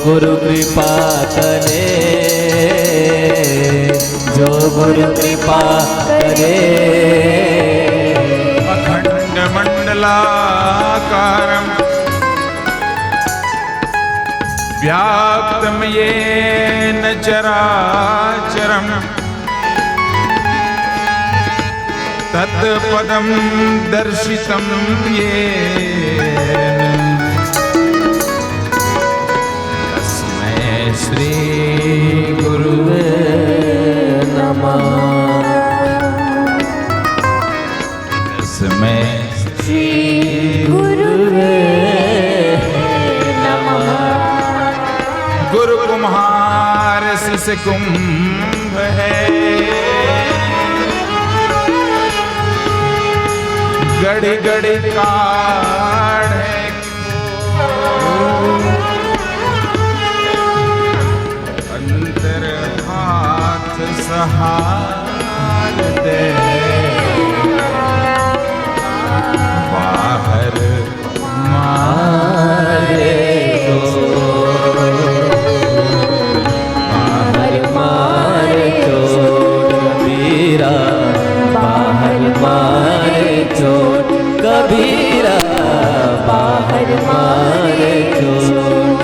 गुरु कृपा करे, जो गुरु कृपा करे। अखंड मंडलाकारं व्याप्तं येन चराचरं तत्पदं दर्शितं येन तस्मै श्री गुरुवे नमः। तस्मै श्री गुरुवे नमः। गुरु कुम्हार शिष्य कुंभ है, गड़ी गड़ी काढ़े अंतर हाथ सहार दे, बाहर मारे तो बाहर मारे चोट कबीरा, बाहर मारे चोट कबीरा, बाहर मारे चोट,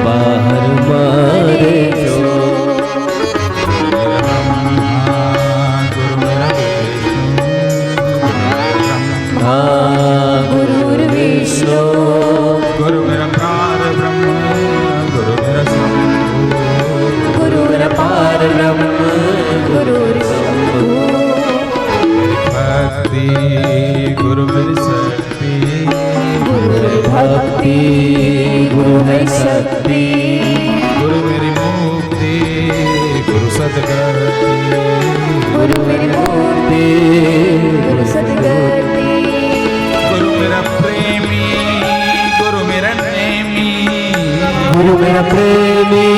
बाहर मारे चोट। गुरुर्विष्णु गुरुर्पार ब्रह्म गुरुर्शंभु गुरुर्पार ब्रह्म गुरुर्शंभु। भक्ति गुरुर्शक्ति भक्ति गुरु है शक्ति, गुरु मेरी मुक्ति गुरु सद्गति, गुरु मेरी मुक्ति गुरु सद्गति। गुरु मेरा प्रेमी गुरु मेरा नेमी, गुरु मेरा प्रेमी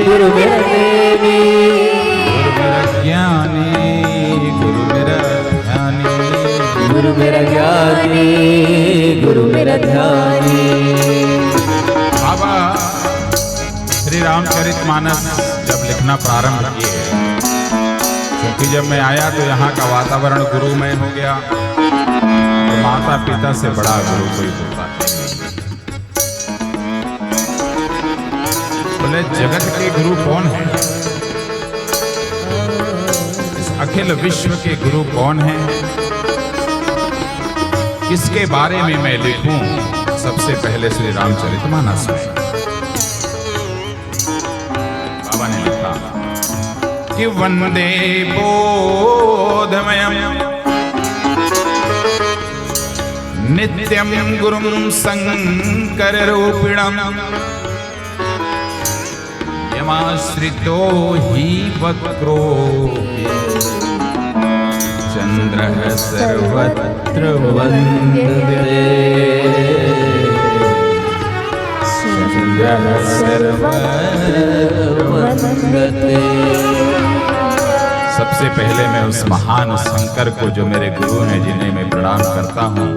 गुरु मेरा नेमी, गुरु मेरा ज्ञानी गुरु मेरा ध्यानी, गुरु मेरा ज्ञानी गुरु मेरा ध्यानी। बाबा श्री रामचरितमानस जब लिखना प्रारंभ किए, क्योंकि जब मैं आया तो यहाँ का वातावरण गुरुमय हो गया, और माता पिता से बड़ा गुरु कोई होता है। बोले जगत के गुरु कौन है, इस अखिल विश्व के गुरु कौन है, किसके बारे में मैं लिखूं। सबसे पहले श्री रामचरितमानस में बाबा ने लिखा कि वंदे बोधमयम् नित्यं गुरुं शंकर रूपिणम् यमाश्रितो हि वक्रो चंद्रः सर्वत्र वन्दते, चंद्रः सर्वत्र वन्दते। सबसे पहले मैं उस महान शंकर को, जो मेरे गुरु हैं, जिन्हें मैं प्रणाम करता हूँ,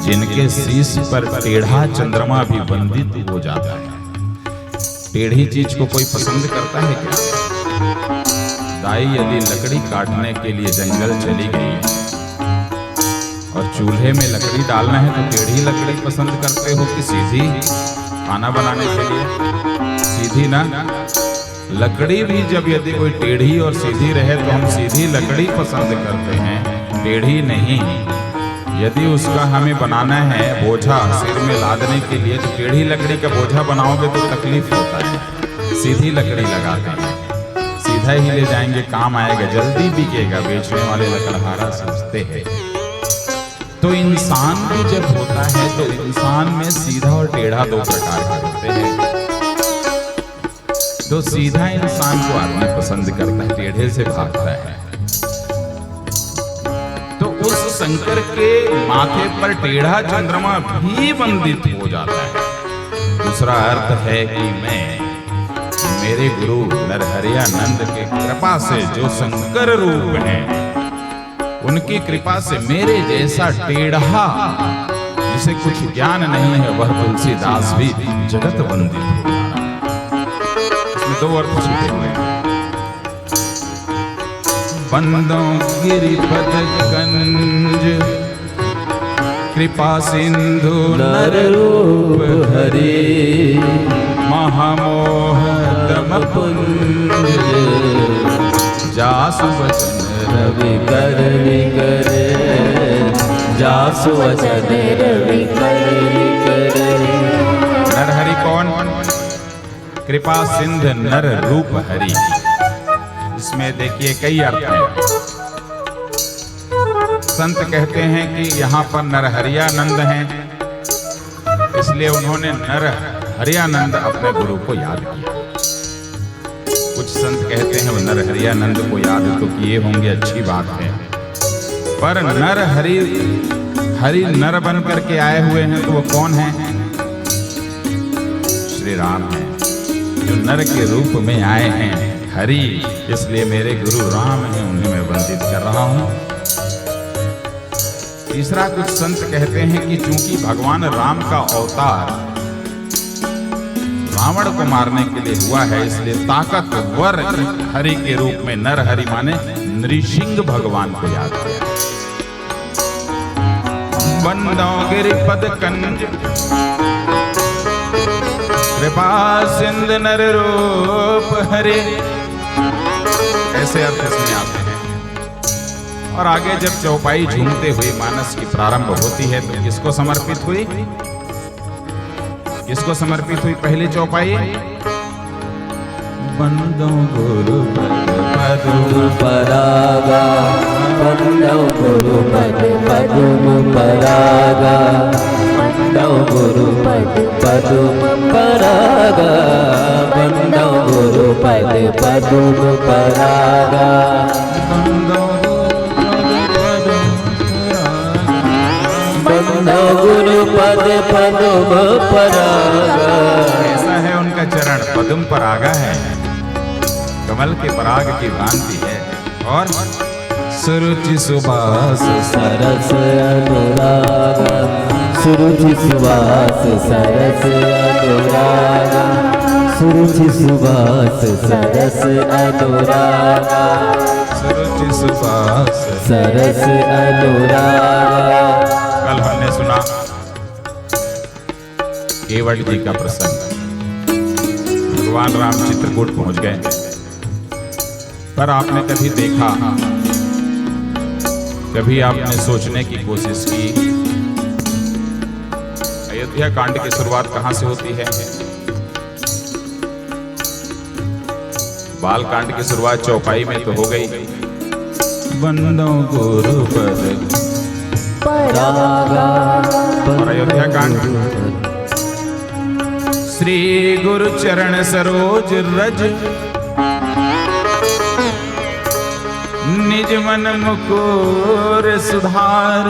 जिनके शीश पर टेढ़ा चंद्रमा भी वंदित हो जाता है। टेढ़ी चीज को कोई पसंद करता है क्या? दाई यदि लकड़ी काटने के लिए जंगल चली गई और चूल्हे में लकड़ी डालना है तो टेढ़ी लकड़ी पसंद करते हो कि सीधी? खाना बनाने के लिए सीधी ना, लकड़ी भी जब यदि कोई टेढ़ी और सीधी रहे तो हम सीधी लकड़ी पसंद करते हैं, टेढ़ी नहीं। यदि उसका हमें बनाना है बोझा सिर में लादने के लिए, तो टेढ़ी लकड़ी का बोझा बनाओगे तो तकलीफ होता है, सीधी लकड़ी लगाते हैं, सीधा ही ले जाएंगे, काम आएगा, जल्दी बिकेगा, बेचने वाले लकड़हारा सोचते हैं। तो इंसान भी जब होता है तो इंसान में सीधा और टेढ़ा दो प्रकार के होते हैं। तो सीधा इंसान को आदमी पसंद करता है, टेढ़े से भागता है। तो उस शंकर के माथे पर टेढ़ा चंद्रमा भी वंदित हो जाता है। दूसरा अर्थ है कि मैं, मेरे गुरु नरहरियानंद के कृपा से जो शंकर रूप हैं, उनकी कृपा से मेरे जैसा टेढ़ा जिसे कुछ ज्ञान नहीं है वह तुलसीदास भी जगत वंदित हो जा रहा है। इसमें दो अर्थ छुपे हुए हैं। बंदों गिरिपद कंज कृपा सिंधु नर रूप हरे महामोह दम पुंज जासु वचन रवि कर करे जासु वचन रवि करे। नरहरि कौन? कृपा सिंध नर रूप हरि। इसमें देखिए कई अर्थ हैं। संत कहते हैं कि यहाँ पर नरहरियानंद हैं, इसलिए उन्होंने नरहरियानंद अपने गुरु को याद किया। कुछ संत कहते हैं वो नरहरियानंद को याद तो किए होंगे, अच्छी बात है, पर नरहरि हरि नर बन करके आए हुए हैं तो वो कौन है? श्री राम हैं, जो नर के रूप में आए हैं हरि। इसलिए मेरे गुरु राम हैं, उन्हें मैं वंदित कर रहा हूं। तीसरा, कुछ संत कहते हैं कि चूंकि भगवान राम का अवतार रावण को मारने के लिए हुआ है, इसलिए ताकतवर हरि के रूप में नर हरि माने नृसिंह भगवान को याद किया। बंदों गिरिपद कंज कृपा सिंध नर रूप हरे, ऐसे अर्थ इसमें आते हैं। और आगे जब चौपाई झूमते हुए मानस की प्रारंभ होती है तो किसको समर्पित हुई? किसको समर्पित हुई पहली चौपाई? बंदों गुरु पदुम परागा बंदों गुरु पद पदुम परागा बंदों गुरु पद पदुम परागा बंदों गुरु पद पदुम परागा बंदों गुरु पद पदुम परागा। ऐसा है उनका चरण पदुम परागा है, कमल के पराग की भांति है। और सुरुचि सुबास सरस अनुरागा सुरुचि सुबास सरस अनुरागा सुरुचि सुबास सरस अनुरागा सुरुचि सुबास सरस अनुरागा। कल हमने सुना केवट जी का प्रसंग। भगवान राम चित्रकूट पहुंच गए, पर आपने कभी देखा, कभी आपने सोचने की कोशिश की अयोध्या कांड की शुरुआत कहां से होती है? बाल कांड की शुरुआत चौपाई में तो हो गई। बंदों गुरु पद परागा और अयोध्या कांड श्री गुरु चरण सरोज रज निज मन मुकुर सुधार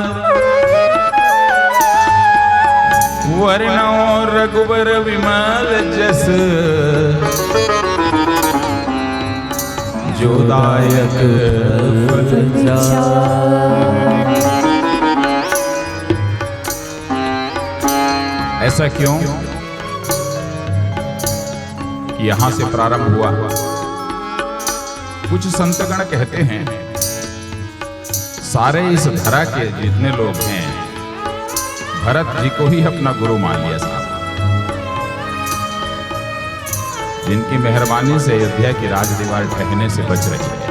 वर्णो रघुबर विमल जस जोदायक ऐसा क्यों कि यहां से प्रारंभ हुआ? कुछ संतगण कहते हैं सारे इस धरा के जितने लोग हैं भरत जी को ही अपना गुरु मान लिया साहब, जिनकी मेहरबानी से अयोध्या की राज दीवार ढहने से बच रही है।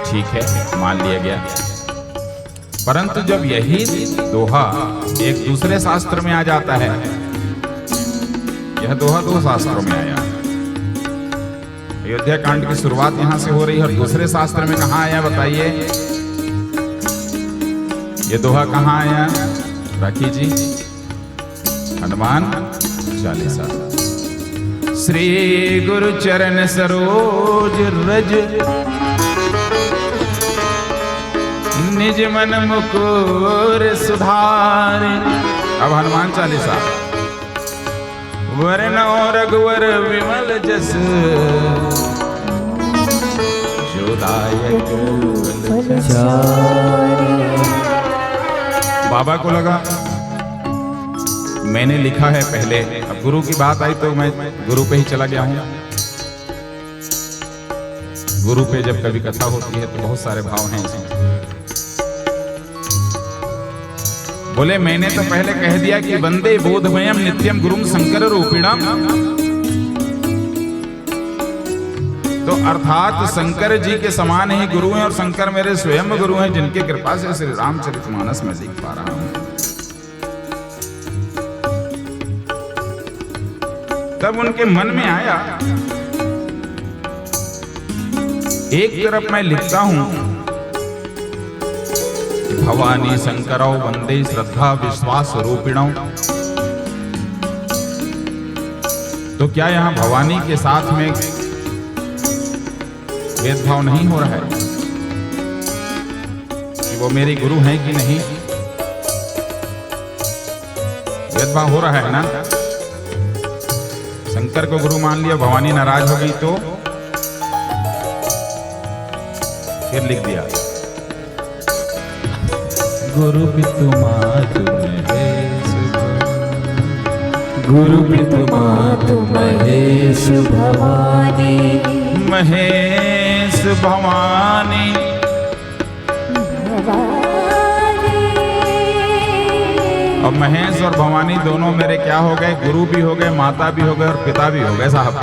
ठीक है, मान लिया गया, परंतु जब यही दोहा एक दूसरे शास्त्र में आ जाता है, यह दोहा दो शास्त्रों में आया। अयोध्या कांड की शुरुआत यहां से हो रही है और दूसरे शास्त्र में कहां आया बताइए? ये दोहा कहां आया राखी जी? हनुमान चालीसा। श्री गुरु चरण सरोज रज निज मन मुकुर सुधार। अब हनुमान चालीसा। वरनो रघुवर विमल जस जोदायक बाबा को लगा मैंने लिखा है पहले, अब गुरु की बात आई तो मैं गुरु पे ही चला गया हूं। गुरु पे जब कभी कथा होती है तो बहुत सारे भाव हैं इसमें। बोले मैंने तो पहले कह दिया कि वंदे बोधमयम नित्यम गुरुम शंकर रूपिणम, तो अर्थात शंकर जी के समान ही गुरु हैं और शंकर मेरे स्वयं गुरु हैं, जिनकी कृपा से श्री रामचरितमानस में लिख पा रहा हूं। तब उनके मन में आया, एक तरफ मैं लिखता हूं कि भवानी शंकरौ वंदे श्रद्धा विश्वास रूपिणौ, तो क्या यहां भवानी के साथ में भेदभाव नहीं हो रहा है कि वो मेरी गुरु हैं कि नहीं? भेदभाव हो रहा है ना। शंकर को गुरु मान लिया, भवानी नाराज हो गई तो फिर लिख दिया गुरु पितु मातु महेश, गुरु पितु मातु महेश भवानी, महेश भवानी। अब महेश और भवानी दोनों मेरे क्या हो गए? गुरु भी हो गए, माता भी हो गए और पिता भी हो गए साहब।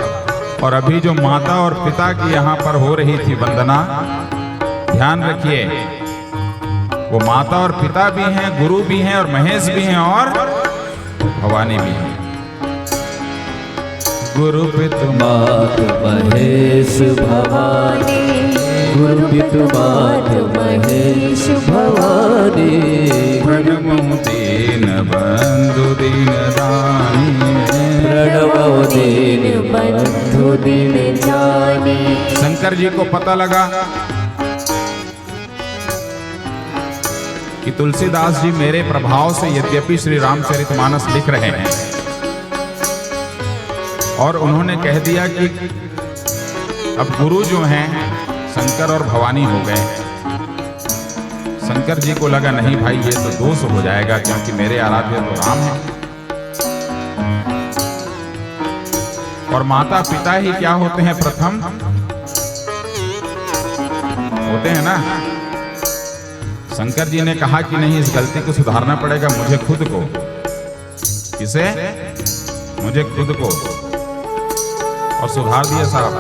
और अभी जो माता और पिता की यहाँ पर हो रही थी वंदना, ध्यान रखिए, वो माता और पिता भी हैं, गुरु भी हैं और महेश भी हैं और भवानी भी हैं। गुरु पितु मातु महेश भवानी, गुरु पितु मातु महेश भवानी, प्रणमो दीन बंधु दीन दानी, प्रणमो दीन बंधु दीन जानी। शंकर जी को पता लगा कि तुलसीदास जी मेरे प्रभाव से यद्यपि श्री रामचरितमानस लिख रहे हैं, और उन्होंने कह दिया कि अब गुरु जो हैं शंकर और भवानी हो गए। शंकर जी को लगा नहीं भाई ये तो दोष हो जाएगा, क्योंकि मेरे आराध्य तो राम है और माता पिता ही क्या होते हैं? प्रथम होते हैं ना। शंकर जी ने कहा कि नहीं, इस गलती को सुधारना पड़ेगा मुझे खुद को। किसे? मुझे खुद को। और सुधार दिया साहब।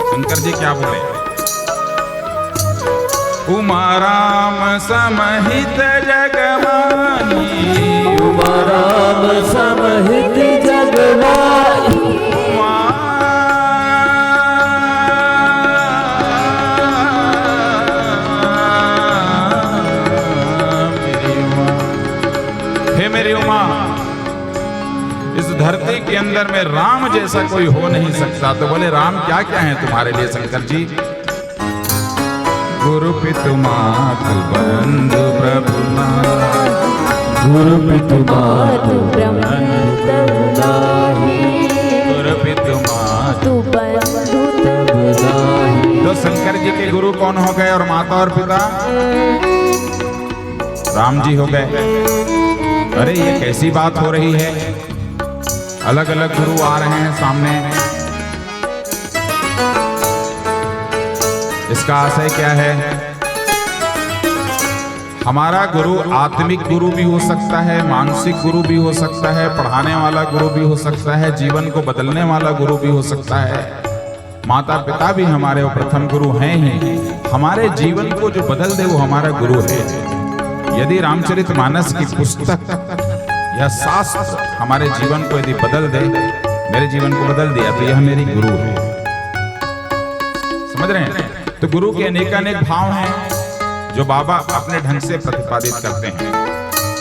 शंकर जी क्या बोले? उमा राम समहित जगवानी, उमा राम समहित जगवानी, मेरी उमा, इस धरती के अंदर में राम जैसा कोई हो नहीं सकता। तो बोले राम क्या क्या है तुम्हारे लिए शंकर जी? गुरु पितु मातु बंधु प्रभु नाहि, गुरु पितु मातु बंधु नाहि, गुरु पितु मातु बंधु तब नाहि। तो शंकर जी के गुरु कौन हो गए और माता और पिता? राम जी हो गए। अरे ये कैसी बात हो रही है? अलग अलग गुरु आ रहे हैं सामने, इसका आशय क्या है? हमारा गुरु आत्मिक गुरु भी हो सकता है, मानसिक गुरु भी हो सकता है, पढ़ाने वाला गुरु भी हो सकता है, जीवन को बदलने वाला गुरु भी हो सकता है। माता पिता भी हमारे वो प्रथम गुरु हैं ही। हमारे जीवन को जो बदल दे वो हमारा गुरु है। यदि रामचरितमानस की पुस्तक या शास्त्र हमारे जीवन को यदि बदल दे, मेरे जीवन को बदल दिया, तो यह मेरी गुरु है। समझ रहे हैं? तो गुरु के अनेकानेक भाव हैं जो बाबा अपने ढंग से प्रतिपादित करते हैं।